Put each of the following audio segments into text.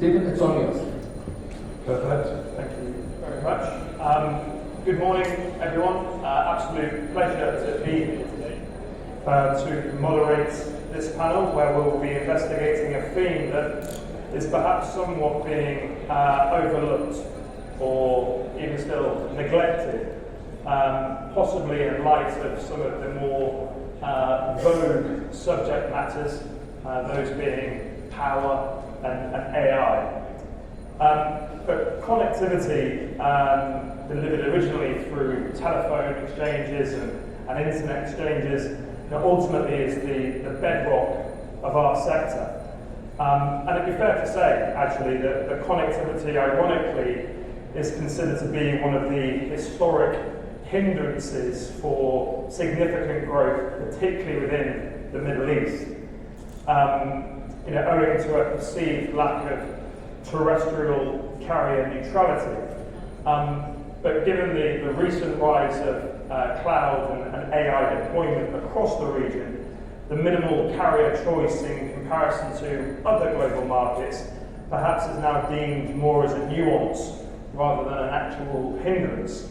Stephen, it's all yours. Perfect. Thank you very much. Good morning, everyone. Absolute pleasure to be here today to moderate this panel where we'll be investigating a theme that is perhaps somewhat being overlooked or even still neglected, possibly in light of some of the more vogue subject matters, those being power and AI. But connectivity, delivered originally through telephone exchanges and internet exchanges, ultimately is the bedrock of our sector. And it'd be fair to say, actually, that the connectivity, ironically, is considered to be one of the historic hindrances for significant growth, particularly within the Middle East, owing to a perceived lack of terrestrial carrier neutrality. But given the recent rise of cloud and AI deployment across the region, the minimal carrier choice in comparison to other global markets perhaps is now deemed more as a nuance rather than an actual hindrance.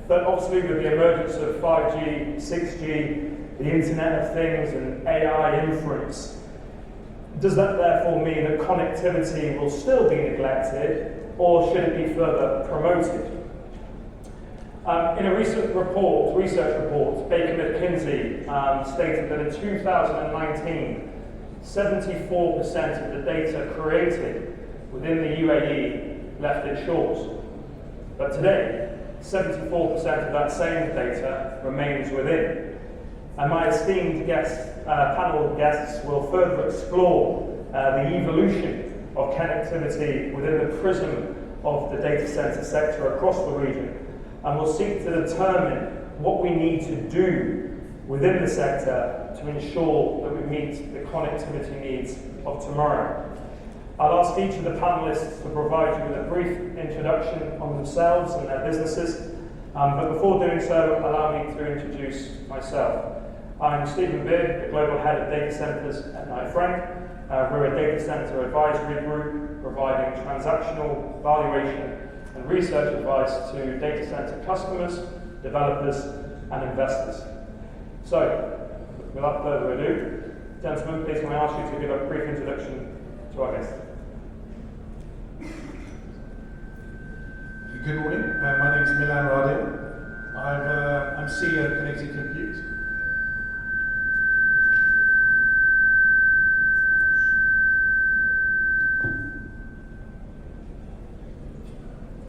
But obviously with the emergence of 5G, 6G, the Internet of Things and AI inference, does that therefore mean that connectivity will still be neglected, or should it be further promoted? In a recent research report, Baker McKinsey stated that in 2019, 74% of the data created within the UAE left its shores. But today, 74% of that same data remains within. And my esteemed panel guests will further explore the evolution of connectivity within the prism of the data center sector across the region, and we'll seek to determine what we need to do within the sector to ensure that we meet the connectivity needs of tomorrow. I'll ask each of the panelists to provide you with a brief introduction on themselves and their businesses, but before doing so, allow me to introduce myself. I'm Stephen Beard, the Global Head of Data Centers at Knight Frank. We're a data center advisory group providing transactional, valuation and research advice to data center customers, developers and investors. So, without further ado, gentlemen, please can I ask you to give a brief introduction to our guests. Good morning, my name is Milan Radil. I'm CEO of Connected Compute.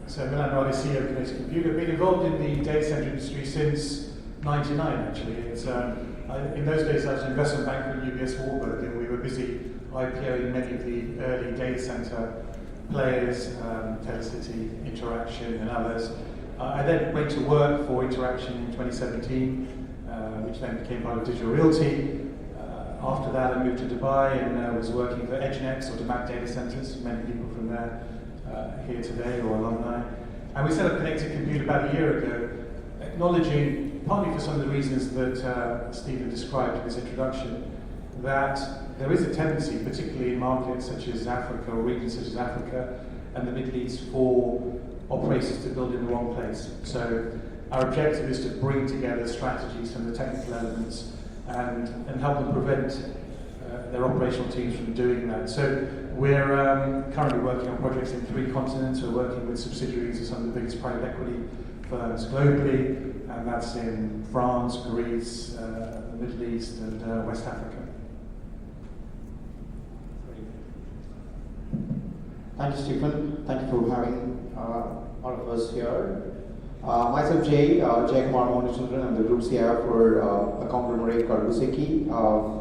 So Milan Radil, CEO of Connected Compute. I've been involved in the data center industry since '99 actually. In those days I was an investment banker at UBS Warburg, and we were busy IPOing many of the early data center players, Telecity, Interaction and others. I then went to work for Interaction in 2017, which then became part of Digital Realty. After that I moved to Dubai and was working for EdgeNext or Demac Data Centers, many people from there here today or alumni. And we set up Connected Compute about a year ago, acknowledging, partly for some of the reasons that Stephen described in his introduction, that there is a tendency, particularly in markets such as Africa or regions such as Africa and the Middle East, for operators to build in the wrong place. So our objective is to bring together strategies from the technical elements and help them prevent their operational teams from doing that. So we're currently working on projects in 3 continents. We're working with subsidiaries of some of the biggest private equity firms globally, and that's in France, Greece, the Middle East and West Africa. Thank you, Stephen. Thank you for having all of us here. Myself, Jay Kumar Mohanchundran. I'm the Group CIO for a conglomerate called Useki.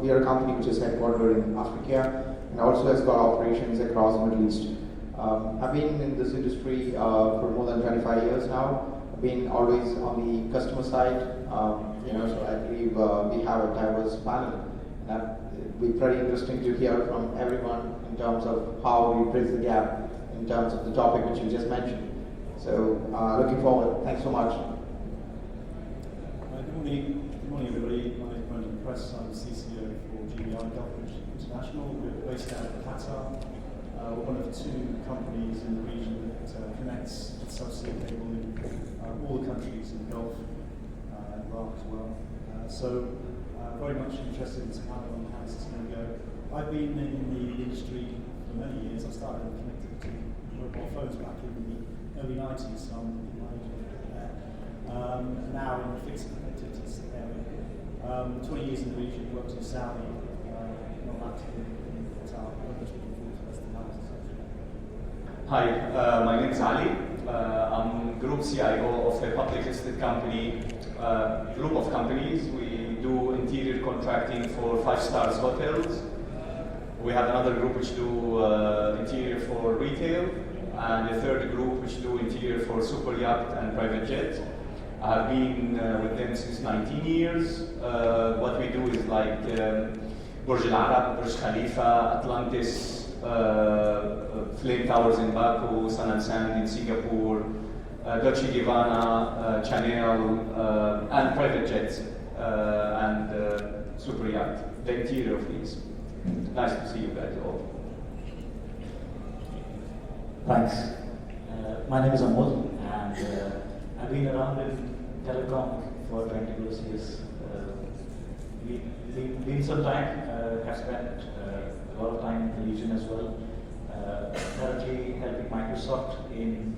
We are a company which is headquartered in Africa and also has got operations across the Middle East. I've been in this industry for more than 25 years now. I've been always on the customer side, so I believe we have a diverse panel. And it'll be pretty interesting to hear from everyone in terms of how we bridge the gap in terms of the topic which you just mentioned. So, looking forward. Thanks so much. Good morning everybody. My name is Brendan Press. I'm CCO for GBI Gulf International. We're based out of Qatar. We're one of two companies in the region that connects subsea cable in all the countries in the Gulf and Iraq as well. Very much interested in how this is going to go. I've been in the industry for many years. I started in connectivity mobile phones back in the early 90s, so I'm in my age there. Now in the fixed connectivity area. 20 years in the region, worked in Saudi, not active in Qatar. I'm just looking forward to the rest of the analysis. Hi, my name is Ali. I'm Group CIO of a public listed company, group of companies. We do interior contracting for 5-star hotels. We have another group which do interior for retail, and a third group which do interior for super yacht and private jet. I've been with them since 19 years. What we do is like Burj Al Arab, Burj Khalifa, Atlantis, Flame Towers in Baku, Sun and Sand in Singapore, Dolce Gabbana, Chanel, and private jets and super yacht, the interior of these. Nice to see you guys all. Thanks. My name is Amol, and I've been around in telecom for 20 plus years. Been some time, have spent a lot of time in the region as well. Currently helping Microsoft in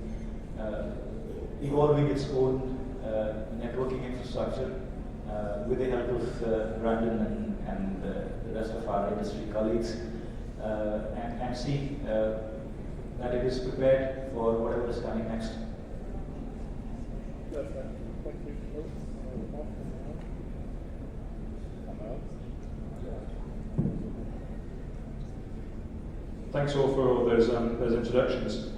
evolving its own networking infrastructure with the help of Brandon and the rest of our industry colleagues, and see that it is prepared for whatever is coming next. Thanks all for all those introductions.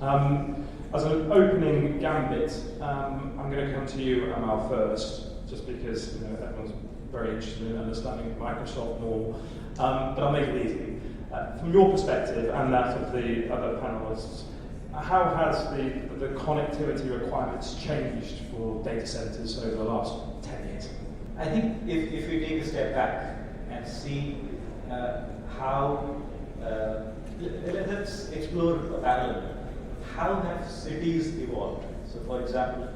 As an opening gambit, I'm going to come to you, Amal, first, just because everyone's very interested in understanding Microsoft more. But I'll make it easy. From your perspective and that of the other panelists, how has the connectivity requirements changed for data centers over the last 10 years? I think if we take a step back and see how, let's explore a parallel. How have cities evolved? So for example,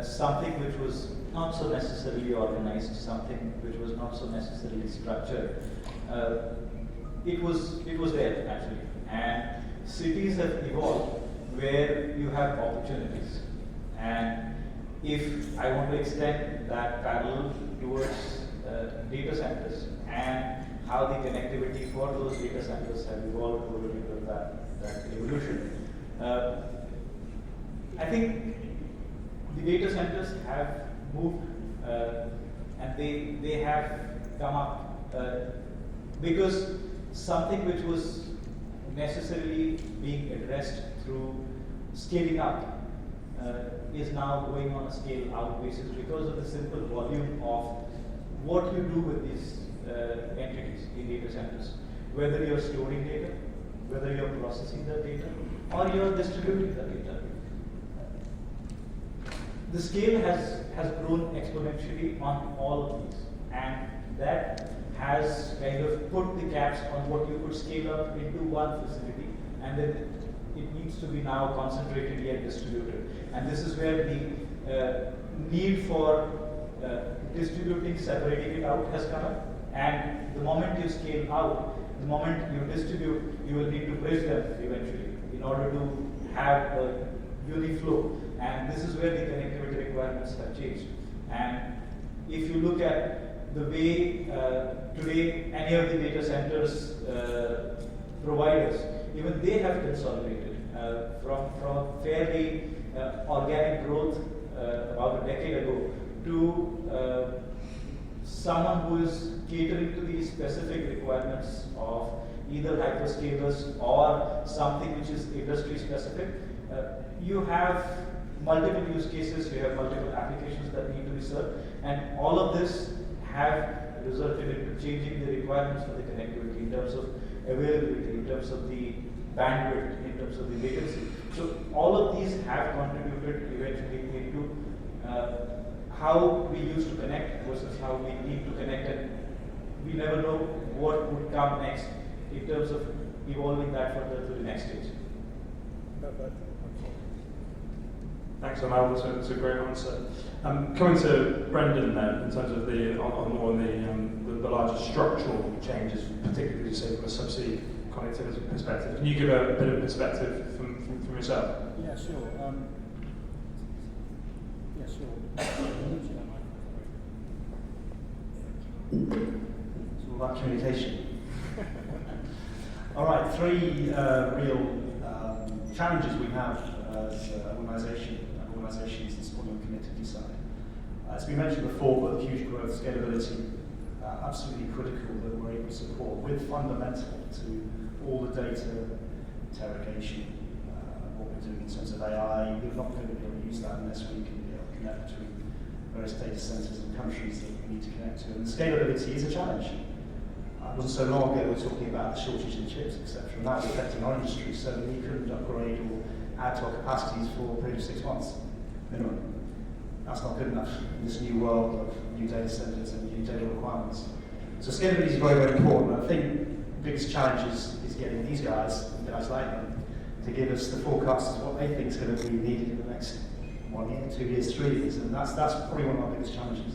something which was not so necessarily organized, something which was not so necessarily structured, it was there actually. And cities have evolved where you have opportunities. And if I want to extend that parallel towards data centers and how the connectivity for those data centers have evolved over that evolution, I think the data centers have moved and they have come up because something which was necessarily being addressed through scaling up is now going on a scale out basis because of the simple volume of what you do with these entities in data centers. Whether you're storing data, whether you're processing the data, or you're distributing the data. The scale has grown exponentially on all of these, and that has kind of put the caps on what you could scale up into one facility, and then it needs to be now concentrated yet distributed. And this is where the need for distributing, separating it out has come up. And the moment you scale out, the moment you distribute, you will need to bridge them eventually in order to have a uniflow. And this is where the connectivity requirements have changed. And if you look at the way today any of the data centers providers, even they have consolidated from fairly organic growth about a decade ago to someone who is catering to the specific requirements of either hyperscalers or something which is industry specific. You have multiple use cases, you have multiple applications that need to be served, and all of this have resulted in changing the requirements for the connectivity in terms of availability, in terms of the bandwidth, in terms of the latency. So all of these have contributed eventually into how we used to connect versus how we need to connect, and we never know what would come next in terms of evolving that further to the next stage. Thanks, Amal. That's a great answer. Coming to Brendan then, in terms of the larger structural changes, particularly say from a subsea connectivity perspective. Can you give a bit of perspective from yourself? Yeah, sure. It's all about communication. All right, three real challenges we have as organisations in supporting on the connectivity side. It's been mentioned before, but huge growth, scalability, absolutely critical that we're able to support with fundamental to all the data interrogation, what we're doing in terms of AI. We're not going to be able to use that unless we can be able to connect between various data centres and countries that we need to connect to. And scalability is a challenge. It wasn't so long ago we were talking about the shortage in chips, etc. And that was affecting our industry, so we couldn't upgrade or add to our capacities for a period of 6 months, minimum. That's not good enough in this new world of new data centres and new data requirements. So scalability is very, very important. I think the biggest challenge is getting these guys like them, to give us the forecasts of what they think is going to be needed in the next 1 year, 2 years, 3 years, and that's probably one of our biggest challenges.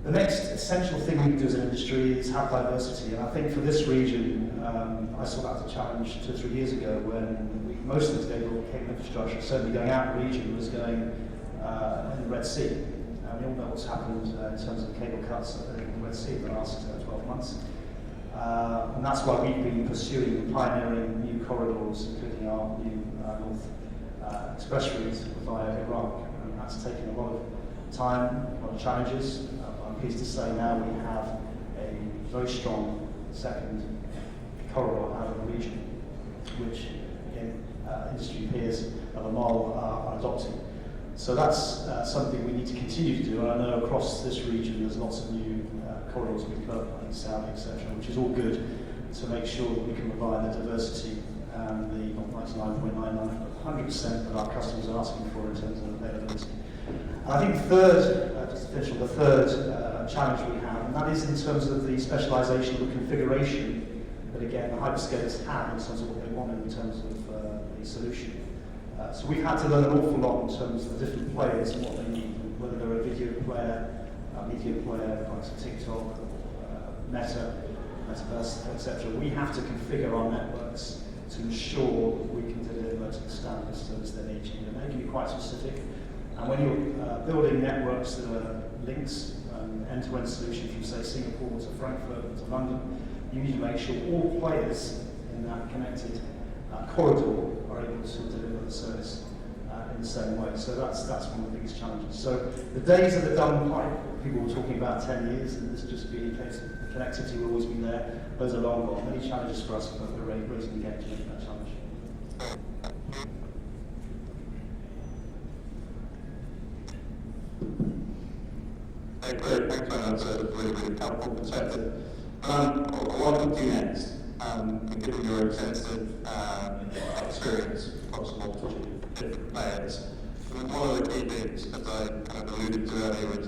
The next essential thing we can do as an industry is have diversity, and I think for this region, I saw that as a challenge 2 or 3 years ago when most of the cable infrastructure, certainly going out of the region, was going in the Red Sea. We all know what's happened in terms of cable cuts in the Red Sea in the last 12 months. And that's why we've been pursuing and pioneering new corridors, including our new North Express route via Iraq. And that's taken a lot of time, a lot of challenges. I'm pleased to say now we have a very strong second corridor out of the region, which again, industry peers of Amal are adopting. So that's something we need to continue to do. And I know across this region there's lots of new corridors we've developed, like Saudi, etc., which is all good to make sure that we can provide the diversity and the not 99.99, but 100% that our customers are asking for in terms of availability. And I think third, just to finish on the third challenge we have, and that is in terms of the specialisation of the configuration that again the hyperscalers have in terms of what they want in terms of the solution. So we've had to learn an awful lot in terms of the different players and what they need, whether they're a video player, media player, like TikTok, Meta, Metaverse, etc. We have to configure our networks to ensure that we can deliver to the standards that they need to. And they can be quite specific. And when you're building networks that are links, end-to-end solution from say Singapore to Frankfurt to London, you need to make sure all players in that connected corridor are able to deliver the service in the same way. So that's one of the biggest challenges. So the days of the dumb pipe, people were talking about 10 years, and this just be a case of connectivity will always be there. Those are long gone. Many challenges for us, but we're raising the game to meet that challenge. Great, thanks very much. That's a really, really helpful perspective. What to do next? Given your extensive experience across a multitude of different players, one of the key things, as I kind of alluded to earlier, was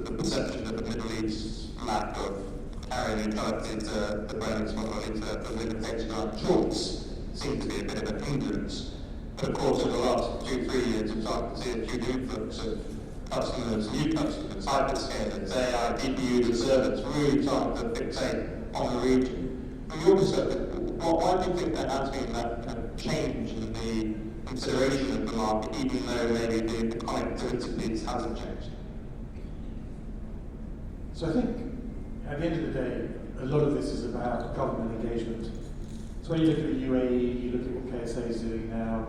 the perception that the Middle East's lack of carrier neutrality to the Brennan's model, the limitation on choice, seemed to be a bit of a hindrance. But of course, in the last 2-3 years, we've started to see a huge influx of customers, new customers, hyperscalers, AI, GPUs, and servers really starting to fixate on the region. From your perspective, why do you think there has been that kind of change in the consideration of the market, even though maybe the connectivity piece hasn't changed? So I think at the end of the day, a lot of this is about government engagement. So when you look at the UAE, you look at what KSA is doing now,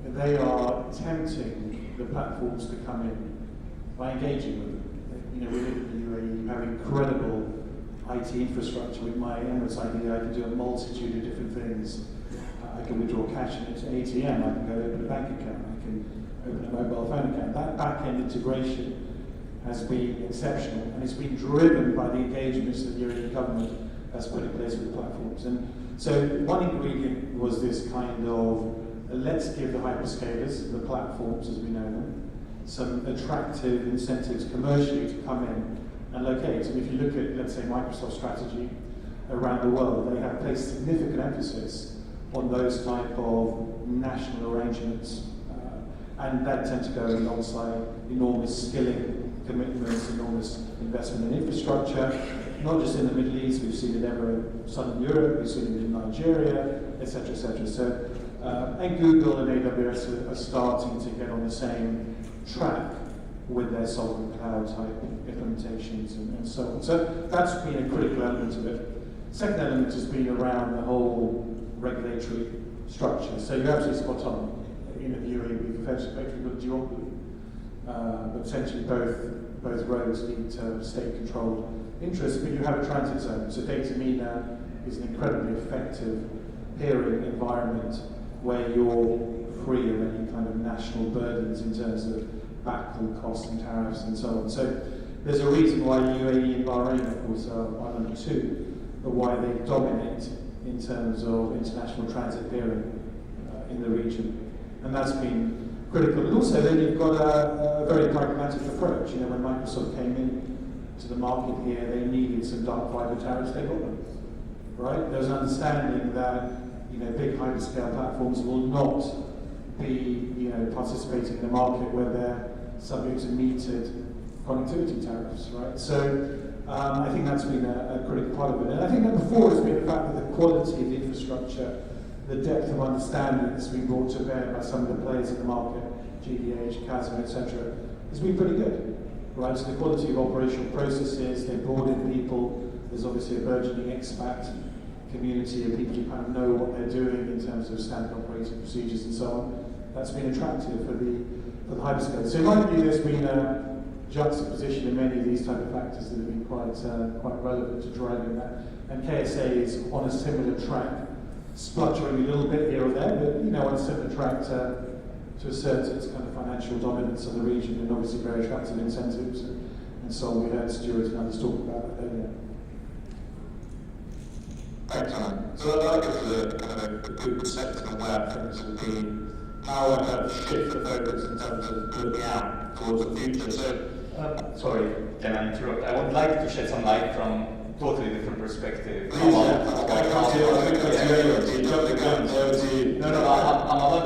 they are tempting the platforms to come in by engaging with them. You know, we look at the UAE, you have incredible IT infrastructure. With my Emirates ID, I can do a multitude of different things. I can withdraw cash into an ATM, I can go open a bank account, I can open a mobile phone account. That back-end integration has been exceptional, and it's been driven by the engagements that the UAE government has put in place with the platforms. And so one ingredient was this kind of, let's give the hyperscalers, the platforms as we know them, some attractive incentives commercially to come in and locate. And if you look at, let's say, Microsoft's strategy, around the world. They have placed significant emphasis on those type of national arrangements, and that tends to go alongside enormous skilling commitments, enormous investment in infrastructure, not just in the Middle East. We've seen it ever in Southern Europe, we've seen it in Nigeria, etc., etc. So, and Google and AWS are starting to get on the same track with their sovereign cloud type implementations and so on. So that's been a critical element of it. Second element has been around the whole regulatory structure. So you're absolutely spot on. In the UAE, we've effectively got a duopoly, but essentially both roads need state-controlled interests, but you have a transit zone. So Data MENA is an incredibly effective peering environment where you're free of any kind of national burdens in terms of backhaul costs and tariffs and so on. So there's a reason why UAE and Bahrain, of course, are number two, but why they dominate in terms of international transit peering in the region. And that's been critical. And also then you've got a very pragmatic approach. You know, when Microsoft came in to the market here, they needed some dark fiber tariffs, they got them. Right? There's an understanding that, you know, big hyperscale platforms will not be, you know, participating in the market where they're subject to metered connectivity tariffs, right? So I think that's been a critical part of it. And I think number four has been the fact that the quality of the infrastructure, the depth of understanding that's been brought to bear by some of the players in the market, GDH, Chasm, etc., has been pretty good, right? So the quality of operational processes, they've brought in people, there's obviously a burgeoning expat community of people who kind of know what they're doing in terms of standard operating procedures and so on. That's been attractive for the hyperscale. So in my view, there's been a juxtaposition in many of these type of factors that have been quite relevant to driving that. And KSA is on a similar track, spluttering a little bit here or there, but you know, on a similar track to assert its kind of financial dominance of the region, and obviously very attractive incentives and so on. We heard Stuart and others talk about that earlier. Thanks, Alan. So I'd like to give a good perspective on where things have been, how I kind of shift the focus in terms of looking out towards the future. So, sorry, can I interrupt? I would like to shed some light from totally different perspective. I'm about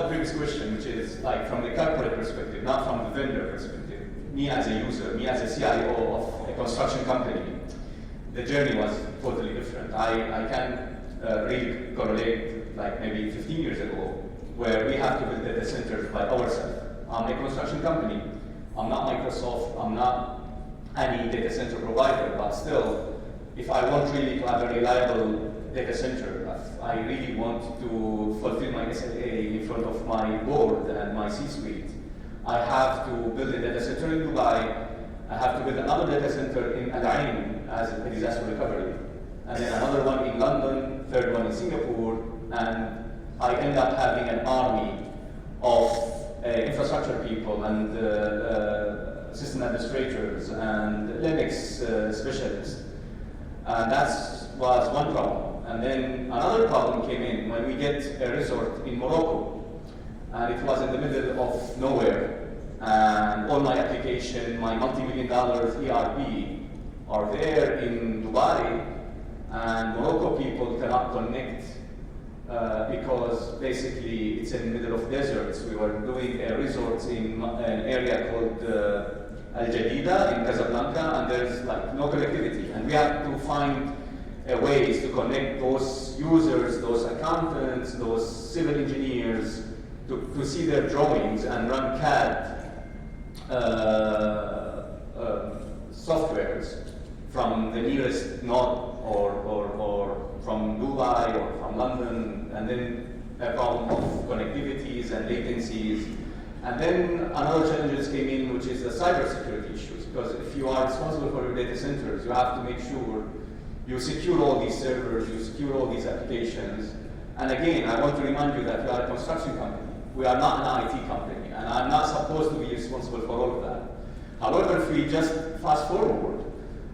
the previous question, which is like from the corporate perspective, not from the vendor perspective. Me as a user, me as a CIO of a construction company, the journey was totally different. I can really correlate like maybe 15 years ago, where we have to build data centers by ourselves. I'm a construction company. I'm not Microsoft. I'm not any data center provider, but still, if I want really to have a reliable data center, I really want to fulfill my SLA in front of my board and my C-suite, I have to build a data center in Dubai. I have to build another data center in Al Ain as a disaster recovery, and then another one in London, third one in Singapore, and I end up having an army of infrastructure people and system administrators and Linux specialists. And that was one problem. And then another problem came in when we get a resort in Morocco, and it was in the middle of nowhere. And all my application, my multi-million-dollar ERP are there in Dubai, and Morocco people cannot connect because basically it's in the middle of deserts. We were doing a resort in an area called Al Jadida in Casablanca, and there's like no connectivity, and we have to find ways to connect those users, those accountants, those civil engineers to see their drawings and run CAD softwares from the nearest node or from Dubai or from London, and then a problem of connectivities and latencies. And then another challenges came in, which is the cybersecurity issues, because if you are responsible for your data centers, you have to make sure you secure all these servers, you secure all these applications. And again, I want to remind you that we are a construction company. We are not an IT company, and I'm not supposed to be responsible for all of that. However, if we just fast forward,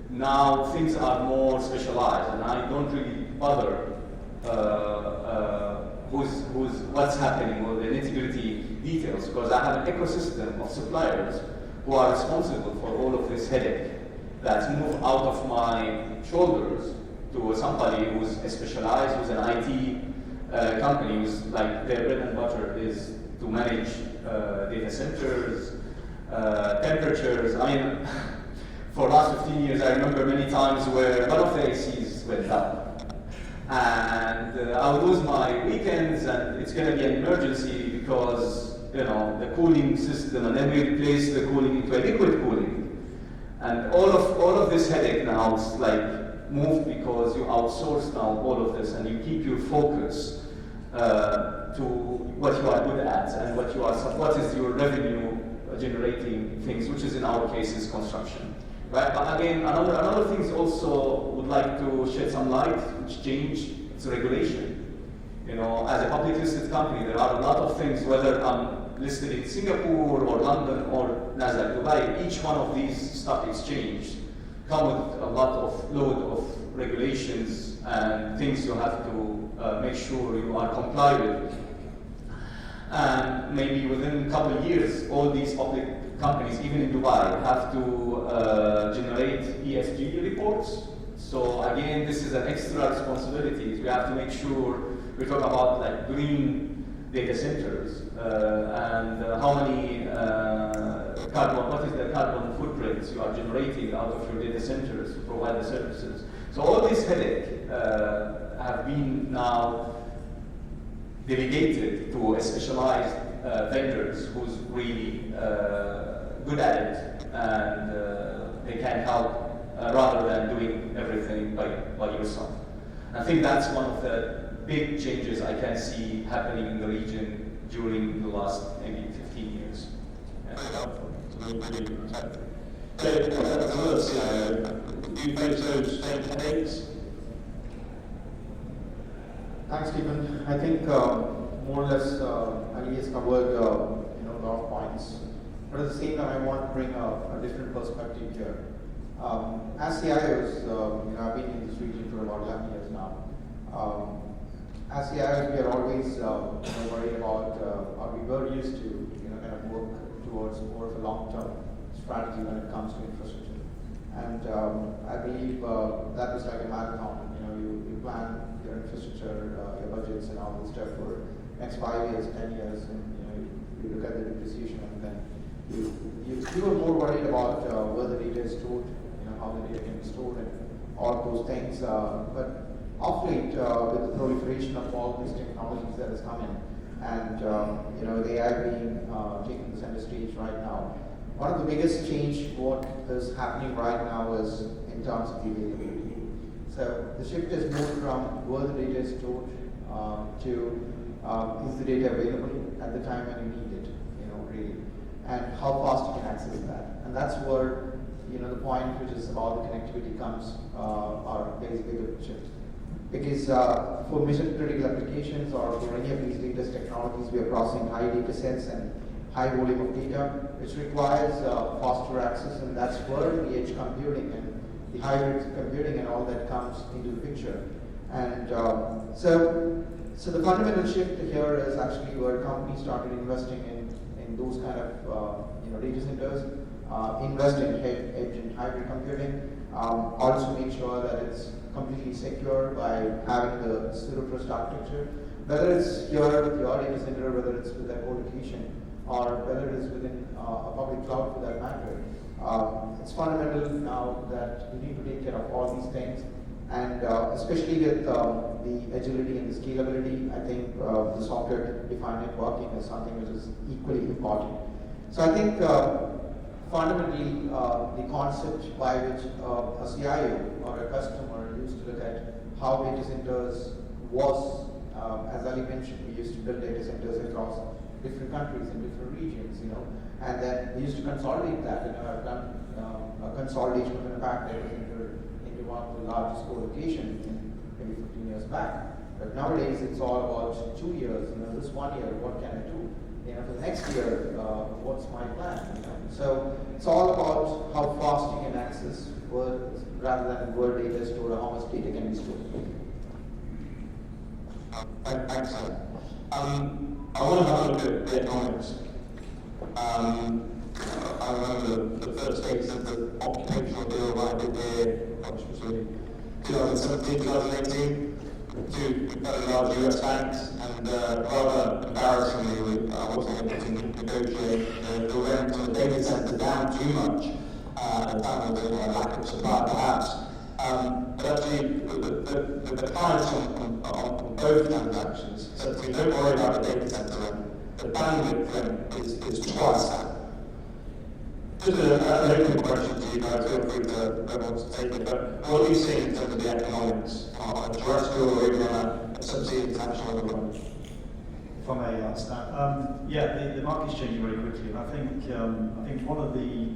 now things are more specialized, and I don't really bother what's happening or the nitty-gritty details, because I have an ecosystem of suppliers who are responsible for all of this headache that's moved out of my shoulders to somebody who's specialized, who's an IT company, who's like their bread and butter is to manage data centers, temperatures. I mean, for the last 15 years, I remember many times where one of the ACs went down. And I would lose my weekends, and it's going to be an emergency because, you know, the cooling system, and then we replace the cooling into a liquid cooling. And all of this headache now is like moved because you outsource now all of this, and you keep your focus to what you are good at and what is your revenue generating things, which is in our case is construction. Right? But again, another thing also would like to shed some light, which change, it's regulation. You know, as a public listed company, there are a lot of things, whether I'm listed in Singapore or London or Nasdaq Dubai, each one of these stock exchanges come with a lot of load of regulations and things you have to make sure you are compliant with. And maybe within a couple of years, all these public companies, even in Dubai, have to generate ESG reports. So again, this is an extra responsibility. We have to make sure we talk about like green data centers and how many what is the carbon footprints you are generating out of your data centers to provide the services. So all these headache have been now delegated to a specialized vendors who's really good at it, and they can help rather than doing everything by yourself. I think that's one of the big changes I can see happening in the region during the last maybe 15 years. David, as another CIO, do you face those same headaches? Thanks, Stephen. I think more or less Ali has covered a lot of points, but at the same time, I want to bring a different perspective here. As CIOs, I've been in this region for about 11 years now. As CIOs, we are always worried about, or we were used to, kind of work towards more of a long-term strategy when it comes to infrastructure. And I believe that was like a marathon. You plan your infrastructure, your budgets, and all this stuff for next 5 years, 10 years, and you look at the depreciation, and then you were more worried about where the data is stored, how the data can be stored, and all those things. But of late, with the proliferation of all these technologies that is coming, and the AI being taking the center stage right now, one of the biggest change what is happening right now is in terms of the availability. So the shift is moved from where the data is stored to is the data available at the time when you need it, really, and how fast you can access that. And that's where the point which is about the connectivity comes or plays a bigger shift. Because for mission critical applications or for any of these latest technologies, we are processing high data sets and high volume of data, which requires faster access, and that's where the edge computing and the hybrid computing and all that comes into the picture. And so the fundamental shift here is actually where companies started investing in those kind of data centers, invest in edge and hybrid computing, also make sure that it's completely secure by having the zero trust architecture, whether it's your data center, whether it's with that co-location, or whether it is within a public cloud for that matter. It's fundamental now that you need to take care of all these things, and especially with the agility and the scalability, I think the software-defined networking is something which is equally important. So I think fundamentally the concept by which a CIO or a customer used to look at how data centers was, as Ali mentioned, we used to build data centers across different countries and different regions, and then we used to consolidate that. I've done a consolidation of an impact data center into one of the largest co-locations maybe 15 years back. But nowadays it's all about 2 years. This 1 year, what can I do? For the next year, what's my plan? So it's all about how fast you can access word rather than where data is stored or how much data can be stored. Thanks, sir. I want to have a look at the economics. I remember the first case of the occupational deal right here, which was really 2017, 2018, two very large US banks, and rather embarrassingly, I wasn't able to negotiate the rent on the data center down too much, at a time of lack of supply perhaps. But actually, the clients on both transactions said to me, don't worry about the data center rent, the bandwidth rent is twice that. Just an open question to you guys, feel free to whoever wants to take it, but what are you seeing in terms of the economics on a terrestrial or even on a subsea international level? If I may answer that. Yeah, the market's changing very quickly, and I think one of the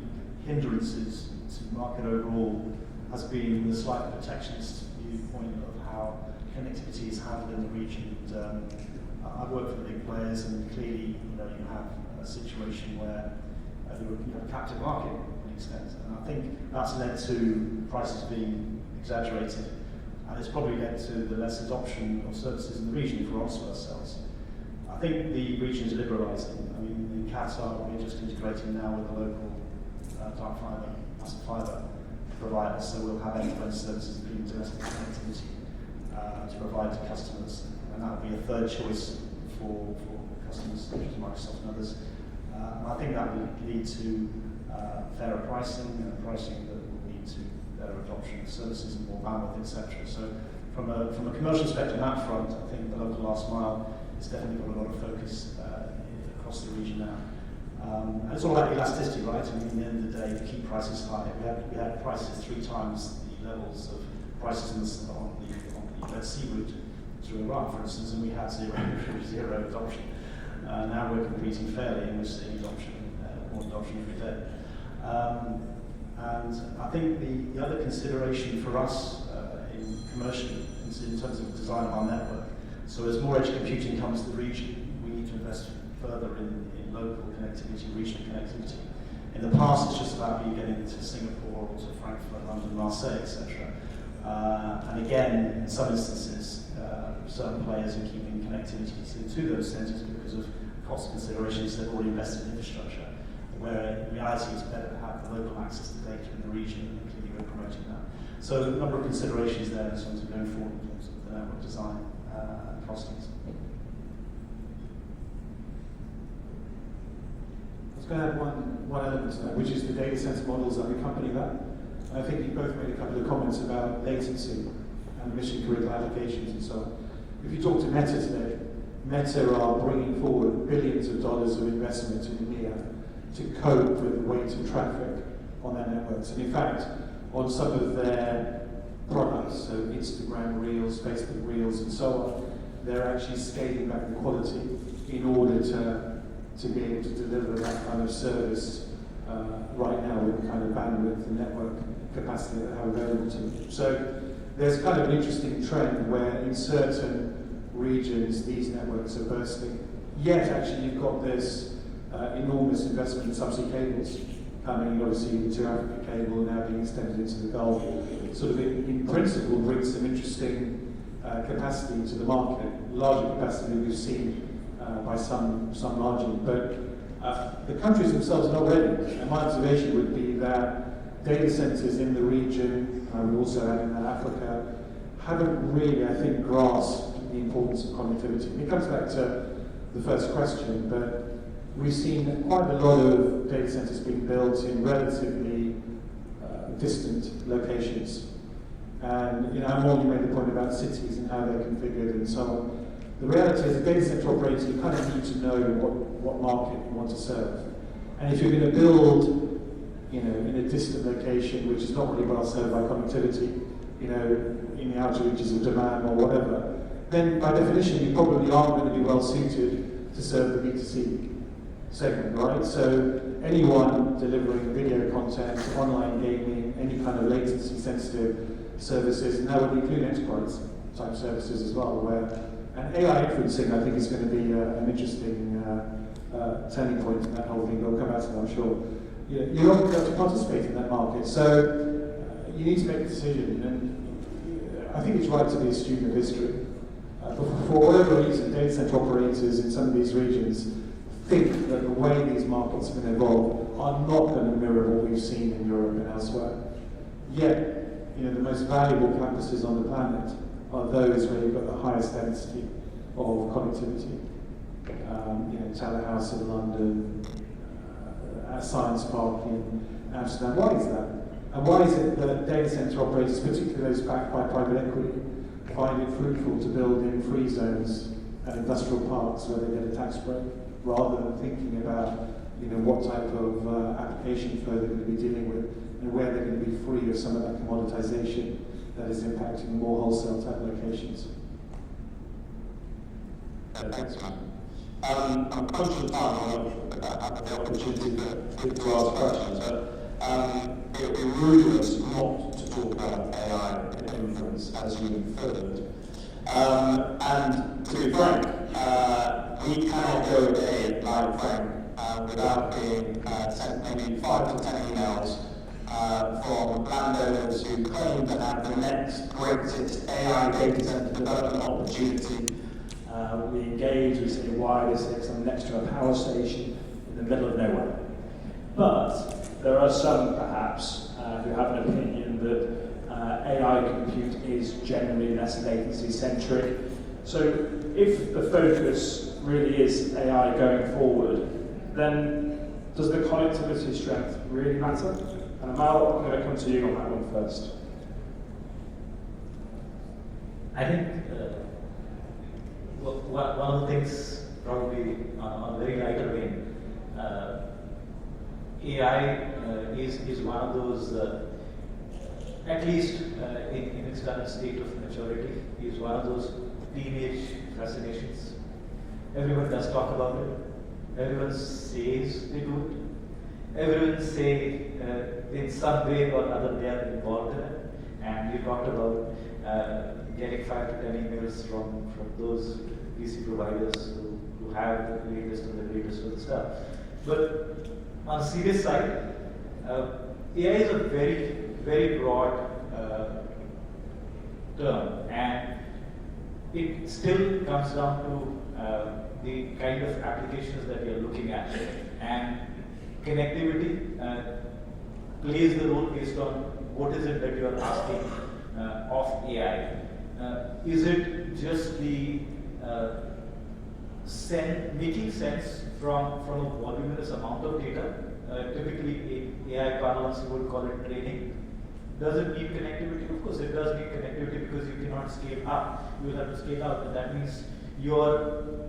hindrances to the market overall has been the slight protectionist viewpoint of how connectivity is handled in the region. And, I've worked for the big players, and clearly, you have a situation where you have a captive market to an extent, and I think that's led to prices being exaggerated, and it's probably led to the less adoption of services in the region, if we're honest with ourselves. I think the region is liberalising. I mean, in Qatar, we're just integrating now with the local dark fibre, massive fibre providers, so we'll have end-to-end services, including domestic connectivity, to provide to customers, and that will be a third choice for customers such as Microsoft and others. And I think that will lead to fairer pricing, and pricing that will lead to better adoption of services and more bandwidth, etc. So from a commercial perspective on that front, I think the local last mile has definitely got a lot of focus across the region now. And it's all about elasticity, right? I mean, at the end of the day, to keep prices high, we had prices 3 times the levels of prices on the Red Sea route through Iraq, for instance, and we had zero adoption. Now we're competing fairly, and we're seeing more adoption every day. And I think the other consideration for us in commercially, in terms of the design of our network, so as more edge computing comes to the region, we need to invest further in local connectivity, regional connectivity. In the past, it's just about you getting to Singapore or to Frankfurt, London, Marseille, etc. And again, in some instances, certain players are keeping connectivity to those centres because of cost considerations. They've already invested in infrastructure, where in reality it's better to have the local access to data in the region, and clearly we're promoting that. So a number of considerations there in terms of going forward in terms of the network design and costings. I was going to add one element to that, which is the data center models that accompany that. And I think you both made a couple of comments about latency and mission critical applications and so on. If you talk to Meta today, Meta are bringing forward billions of dollars of investment in EMEA to cope with the weight of traffic on their networks. And in fact, on some of their products, so Instagram Reels, Facebook Reels, and so on, they're actually scaling back the quality in order to be able to deliver that kind of service right now with the kind of bandwidth and network capacity that they have available to them. So there's kind of an interesting trend where in certain regions these networks are bursting. Yet actually you've got this enormous investment in subsea cables coming, obviously the Africa cable now being extended into the Gulf, sort of in principle brings some interesting capacity to the market, larger capacity than we've seen by some margin. But the countries themselves are not ready. And my observation would be that data centers in the region, I would also add in Africa, haven't really, I think, grasped the importance of connectivity. It comes back to the first question, but we've seen quite a lot of data centers being built in relatively distant locations. And I'm only made the point about cities and how they're configured and so on. The reality is, the data center operator, you kind of need to know what market you want to serve. And if you're going to build, in a distant location which is not really well served by connectivity, in the outer reaches of Dammam or whatever, then by definition you probably aren't going to be well suited to serve the B2C segment, right? So anyone delivering video content, online gaming, any kind of latency sensitive services, and that would include enterprise type services as well, and AI inferencing I think is going to be an interesting turning point in that whole thing. We'll come back to that, I'm sure. You're not going to be able to participate in that market, so you need to make a decision. And I think it's right to be a student of history. But for whatever reason, data center operators in some of these regions think that the way these markets are going to evolve are not going to mirror what we've seen in Europe and elsewhere. Yet, you know, the most valuable campuses on the planet are those where you've got the highest density of connectivity. You know, Tower House in London, Science Park in Amsterdam. Why is that? And why is it that data center operators, particularly those backed by private equity, find it fruitful to build in free zones and industrial parks where they get a tax break, rather than thinking about, you know, what type of application flow they're going to be dealing with and where they're going to be free of some of that commoditization that is impacting more wholesale type locations? Thanks, Matt. I'm conscious of time, I want to have the opportunity to ask questions, but it would be rude not to talk about AI inference as you inferred. And to be frank, we cannot go a day like Frank without being sent maybe 5 to 10 emails from landowners who claim to have the next greatest AI data center development opportunity. We engage, we say, why this is next to a power station in the middle of nowhere. But there are some, perhaps, who have an opinion that AI compute is generally less latency-centric. So if the focus really is AI going forward, then does the connectivity strength really matter? And Amal, I'm going to come to you on that one first. I think one of the things, probably on a very lighter vein, AI is one of those, at least in its current state of maturity, is one of those teenage fascinations. Everyone does talk about it. Everyone says they do it. Everyone say in some way or other they are involved in it. And you talked about getting 5 to 10 emails from those PC providers who have the latest and the greatest of the stuff. But on the serious side, AI is a very, very broad term, and it still comes down to the kind of applications that we are looking at. And connectivity plays the role based on what is it that you are asking of AI. Is it just the making sense from a voluminous amount of data? Typically, AI parlance would call it training. Does it need connectivity? Of course, it does need connectivity because you cannot scale up. You will have to scale out, and that means your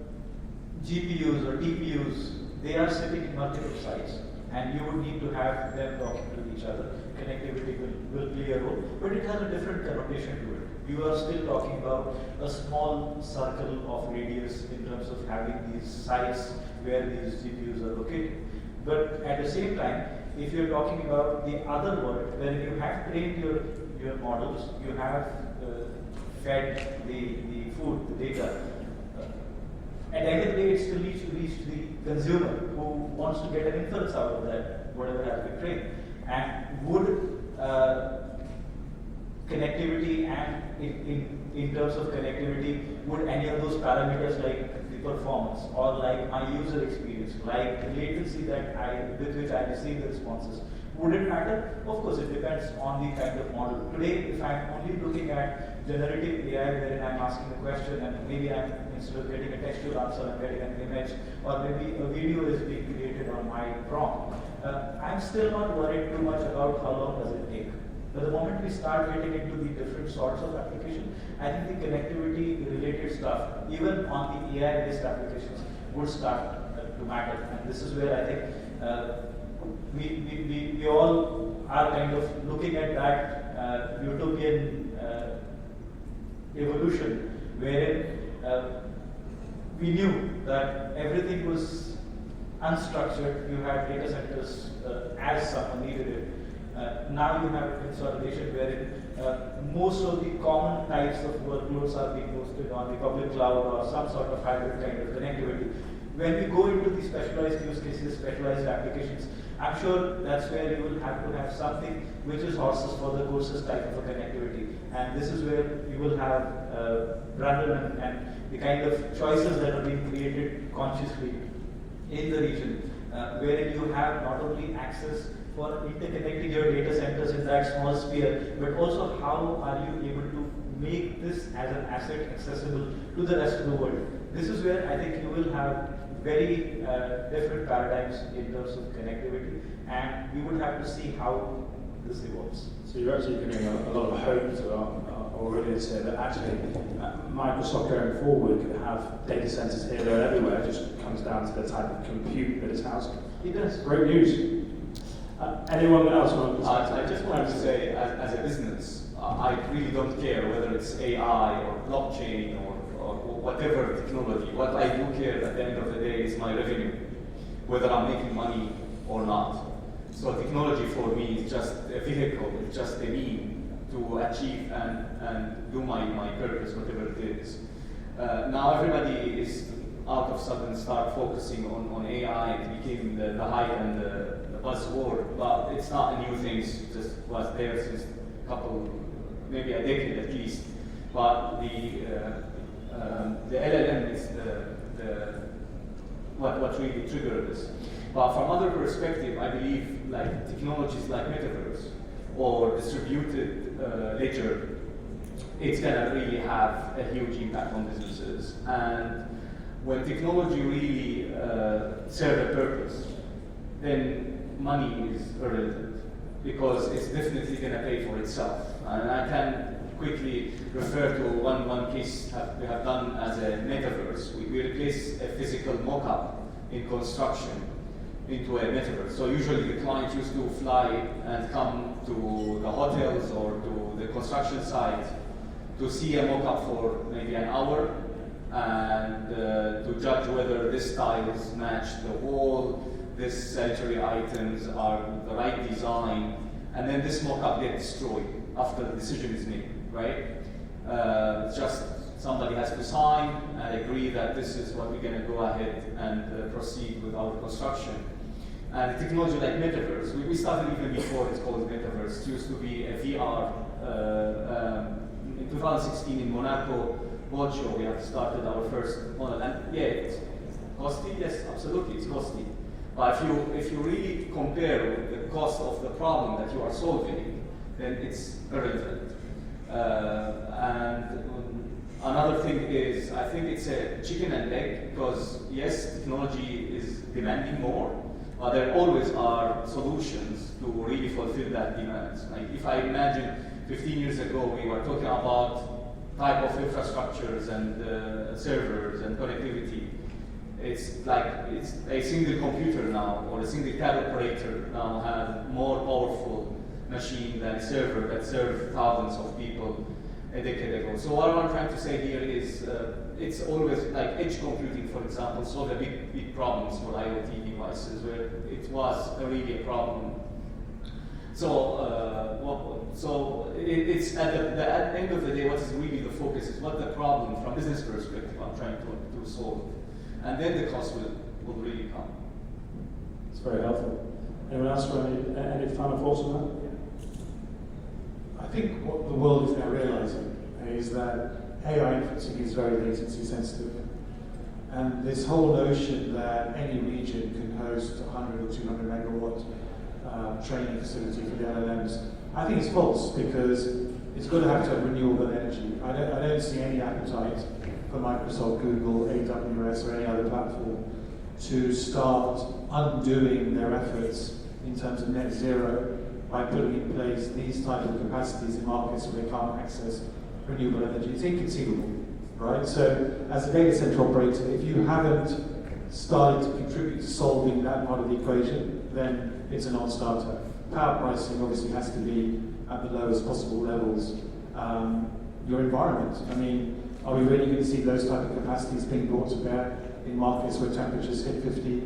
GPUs or TPUs, they are sitting in multiple sites, and you would need to have them talking to each other. Connectivity will play a role, but it has a different connotation to it. You are still talking about a small circle of radius in terms of having these sites where these GPUs are located. But at the same time, if you're talking about the other world, where you have trained your models, you have fed the food, the data, at the end of the day, it still needs to reach the consumer who wants to get an inference out of that, whatever has been trained. And would connectivity and in terms of connectivity, would any of those parameters like the performance or like my user experience, like the latency with which I receive the responses, would it matter? Of course, it depends on the kind of model. Today, if I'm only looking at generative AI wherein I'm asking a question and maybe instead of getting a textual answer, I'm getting an image, or maybe a video is being created on my prompt, I'm still not worried too much about how long does it take. But the moment we start getting into the different sorts of application, I think the connectivity related stuff, even on the AI-based applications, would start to matter. And this is where I think we all are kind of looking at that utopian evolution, wherein we knew that everything was unstructured. You had data centers as someone needed it. Now you have a consolidation wherein most of the common types of workloads are being hosted on the public cloud or some sort of hybrid kind of connectivity. When we go into the specialized use cases, specialized applications, I'm sure that's where you will have to have something which is horses for the courses type of a connectivity. And this is where you will have Brandon and the kind of choices that are being created consciously in the region, wherein you have not only access for interconnecting your data centers in that small sphere, but also how are you able to make this as an asset accessible to the rest of the world. This is where I think you will have very different paradigms in terms of connectivity, and we would have to see how this evolves. So you're actually giving a lot of hope to our audience here that actually Microsoft going forward could have data centers here, there, and everywhere. It just comes down to the type of compute that is housing. It does. Great news. Anyone else want to I just wanted to say, as a business, I really don't care whether it's AI or blockchain or whatever technology. What I do care at the end of the day is my revenue, whether I'm making money or not. So technology for me is just a vehicle, it's just a mean to achieve and do my purpose, whatever it is. Now everybody is out of sudden start focusing on AI. It became the hype and the buzzword, but it's not a new thing. It just was there since maybe a decade at least. But the LLM is what really triggered this. But from other perspective, I believe like technologies like metaverse or distributed ledger, it's gonna really have a huge impact on businesses. And when technology really serves a purpose, then money is irrelevant because it's definitely gonna pay for itself. And I can quickly refer to one case we have done as a metaverse. We replace a physical mock-up in construction into a metaverse. So usually the client used to fly and come to the hotels or to the construction site to see a mock-up for maybe an hour and to judge whether this tiles match the wall, this sanitary items are the right design, and then this mock-up gets destroyed after the decision is made, right? It's just somebody has to sign and agree that this is what we're going to go ahead and proceed with our construction. And the technology like metaverse, we started even before it's called metaverse. It used to be a VR. In 2016 in Monaco Boat Show, we have started our first model. And yeah, it's costly. Yes, absolutely, it's costly. But if you really compare with the cost of the problem that you are solving, then it's irrelevant. And another thing is, I think it's a chicken and egg because yes, technology is demanding more. There always are solutions to really fulfill that demand. Like if I imagine 15 years ago, we were talking about type of infrastructures and servers and connectivity. It's like it's a single computer now or a single cab operator now has more powerful machine than a server that served thousands of people a decade ago. So what I'm trying to say here is it's always like edge computing, for example, solved a big problems for IoT devices where it was really a problem. So, it's at the end of the day, what is really the focus is what the problem from business perspective I'm trying to solve, and then the cost will really come. It's very helpful. Anyone else got any final thoughts on that? I think what the world is now realizing is that AI inferencing is very latency sensitive. And this whole notion that any region can host 100 or 200 megawatt training facility for the LLMs, I think it's false because it's got to have renewable energy. I don't see any appetite for Microsoft, Google, AWS, or any other platform to start undoing their efforts in terms of net zero by putting in place these type of capacities in markets where they can't access renewable energy. It's inconceivable, right? So as a data center operator, if you haven't started to contribute to solving that part of the equation, then it's a non-starter. Power pricing obviously has to be at the lowest possible levels. Your environment, I mean, are we really going to see those type of capacities being brought to bear in markets where temperatures hit 50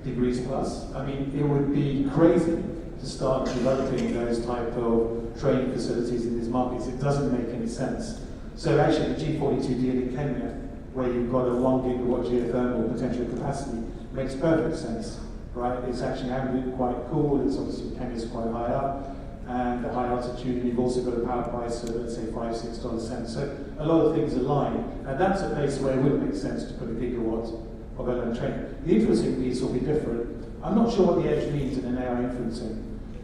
degrees plus? I mean, it would be crazy to start developing those type of training facilities in these markets. It doesn't make any sense. So actually the G42 deal in Kenya, where you've got a 1 gigawatt geothermal potential capacity, makes perfect sense, right? It's actually ambient, quite cool. It's obviously Kenya's quite high up and at high altitude, and you've also got a power price of, let's say, $5-6 So a lot of things align, and that's a place where it would make sense to put a gigawatt of LLM training. The inferencing piece will be different. I'm not sure what the edge means in an AI inferencing.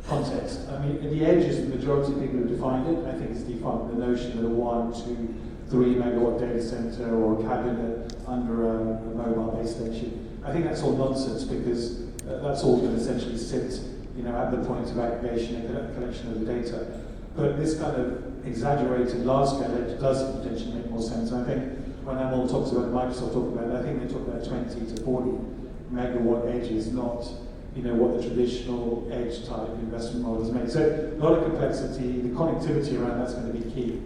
context. I mean, at the edges, the majority of people have defined it. I think it's defined the notion that a 1, 2, 3 megawatt data center or a cabinet under a mobile base station. I think that's all nonsense because that's all going to essentially sit, at the point of aggregation and collection of the data. But this kind of exaggerated large-scale edge does potentially make more sense. And I think when Amol talks about Microsoft talking about it, I think they talk about 20 to 40 megawatt edges, not what the traditional edge type investment models make. So a lot of complexity, the connectivity around that's going to be key.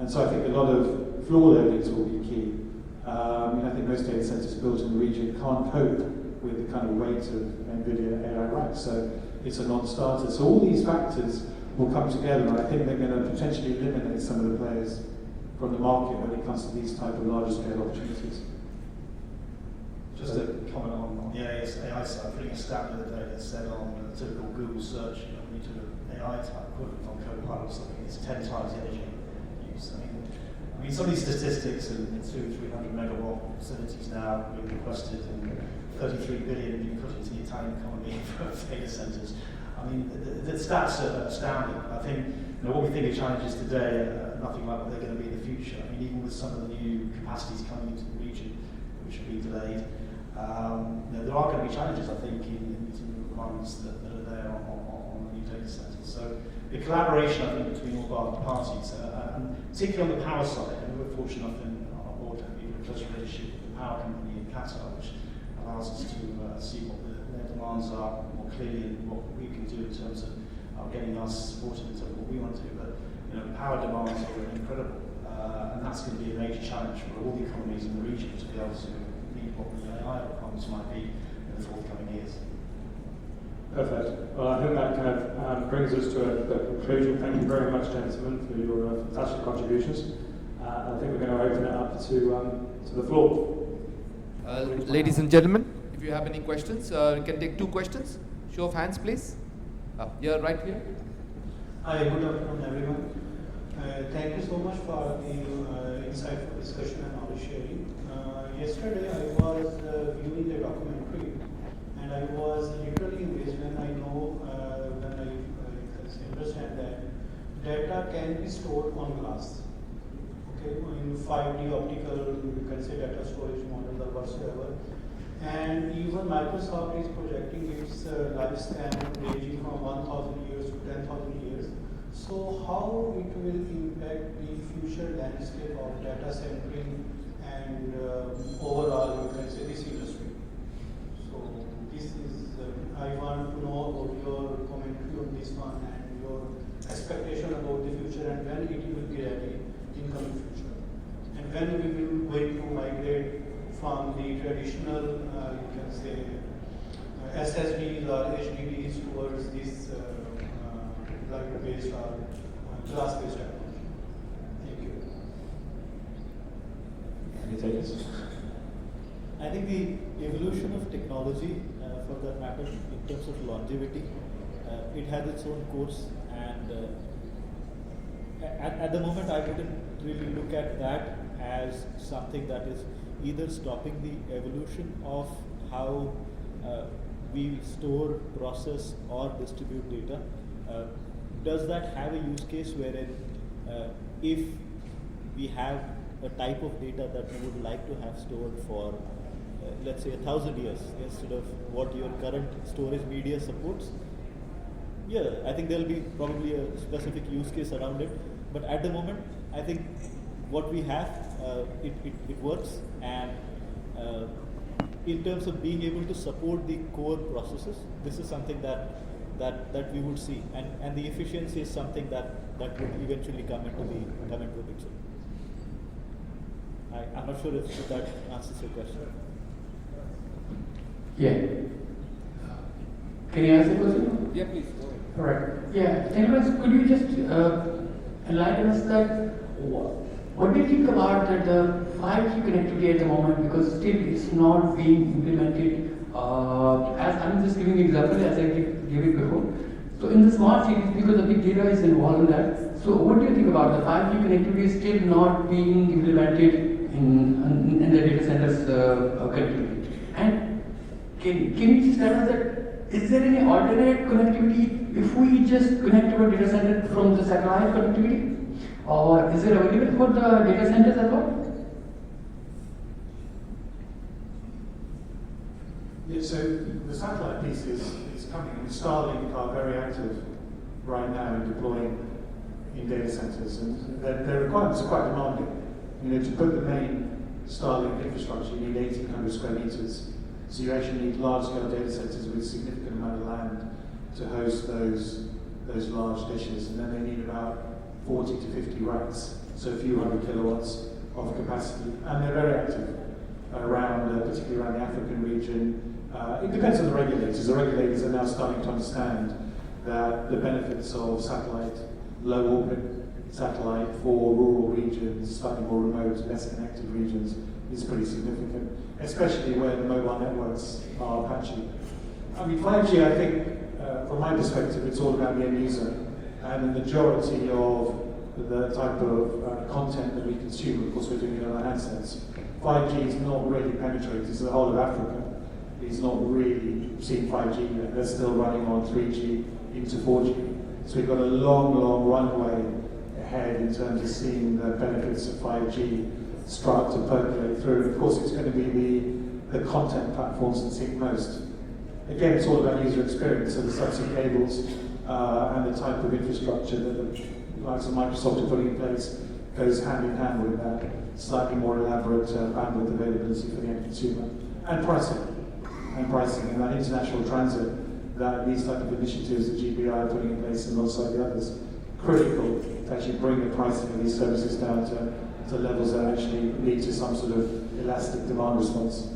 And so I think a lot of floor loadings will be key. I think most data centers built in the region can't cope with the kind of weight of NVIDIA AI racks. So it's a non-starter. So all these factors will come together, and I think they're going to potentially eliminate some of the players from the market when it comes to these type of larger scale opportunities. Just a comment on the AI side, reading a stat the other day that said on a typical Google search, when you do an AI type equivalent on Copilot or something, it's 10 times the energy used. I mean, some of these statistics and 200-300 megawatt facilities now being requested and 33 billion being put into the Italian economy for data centers. I mean, the stats are astounding. I think what we think are challenges today are nothing like what they're going to be in the future. I mean, even with some of the new capacities coming into the region, which will be delayed, there are going to be challenges, I think, in meeting the requirements that are there on the new data centers. So the collaboration, I think, between all parties, and particularly on the power side, and we're fortunate enough in our board to have a close relationship with the power company in Qatar, which allows us to see what their demands are more clearly and what we can do in terms of getting us supported in terms of what we want to do. But power demands are incredible, and that's going to be a major challenge for all the economies in the region to be able to meet what the AI requirements might be in the forthcoming years. Perfect. Well, I think that kind of brings us to a conclusion. Thank you very much, gentlemen, for your fantastic contributions. I think we're going to open it up to the floor. Ladies and gentlemen, if you have any questions, you can take 2 questions. Show of hands, please. You're right here. Hi, good afternoon, everyone. Thank you so much for the insightful discussion and knowledge sharing. Yesterday, I was viewing the documentary, and I was literally amazed when I understand that data can be stored on glass. Okay, in 5D optical, you can say data storage models or whatsoever. And even Microsoft is projecting its lifespan ranging from 1,000 years to 10,000 years. So how it will impact the future landscape of data centering and overall, you can say, this industry? So this is, I want to know about your commentary on this one and your expectation about the future and when it will be ready in coming future. And when we will going to migrate from the traditional, you can say, SSDs or HDDs towards this light-based or glass-based technology. Thank you. Can you take this? I think the evolution of technology, for that matter, in terms of longevity, it has its own course, and at the moment I wouldn't really look at that as something that is either stopping the evolution of how we store, process, or distribute data. Does that have a use case wherein if we have a type of data that we would like to have stored for, let's say, 1,000 years instead of what your current storage media supports? Yeah, I think there'll be probably a specific use case around it. But at the moment, I think what we have, it works, and in terms of being able to support the core processes, this is something that we would see, and the efficiency is something that would eventually come into the picture. I'm not sure if that answers your question. Yeah. Can you answer the question? Yeah, please. Go ahead. All right. Yeah. Could you just enlighten us that what do you think about the 5G connectivity at the moment? Because still it's not being implemented. As I'm just giving an example as I gave it before. So in the smart cities, because the big data is involved in that. So what do you think about the 5G connectivity is still not being implemented in the data centers connectivity? And can you just tell us that is there any alternate connectivity if we just connect our data center from the satellite connectivity? Or is it available for the data centers as well? Yeah, so the satellite piece is coming, and Starlink are very active right now in deploying in data centers, and their requirements are quite demanding. You know, to put the main Starlink infrastructure, you need 1,800 square meters. So you actually need large-scale data centers with a significant amount of land to host those large dishes, and then they need about 40 to 50 racks, so a few hundred kilowatts of capacity, and they're very active around, particularly around the African region. It depends on the regulators. The regulators are now starting to understand that the benefits of satellite, low orbit satellite for rural regions, slightly more remote, less connected regions is pretty significant, especially where the mobile networks are patchy. I mean, 5G, I think, from my perspective, it's all about the end user, and the majority of the type of content that we consume, of course, we're doing it on our handsets. 5G is not really penetrated, so the whole of Africa is not really seeing 5G yet. They're still running on 3G into 4G. So we've got a long, long runway ahead in terms of seeing the benefits of 5G start to percolate through. Of course, it's going to be the content platforms that see it most. Again, it's all about user experience, so the subsea cables and the type of infrastructure that the likes of Microsoft are putting in place goes hand in hand with that slightly more elaborate bandwidth availability for the end consumer. And pricing. And that international transit, that these type of initiatives that GBI are putting in place alongside the others, critical to actually bring the pricing of these services down to levels that actually lead to some sort of elastic demand response.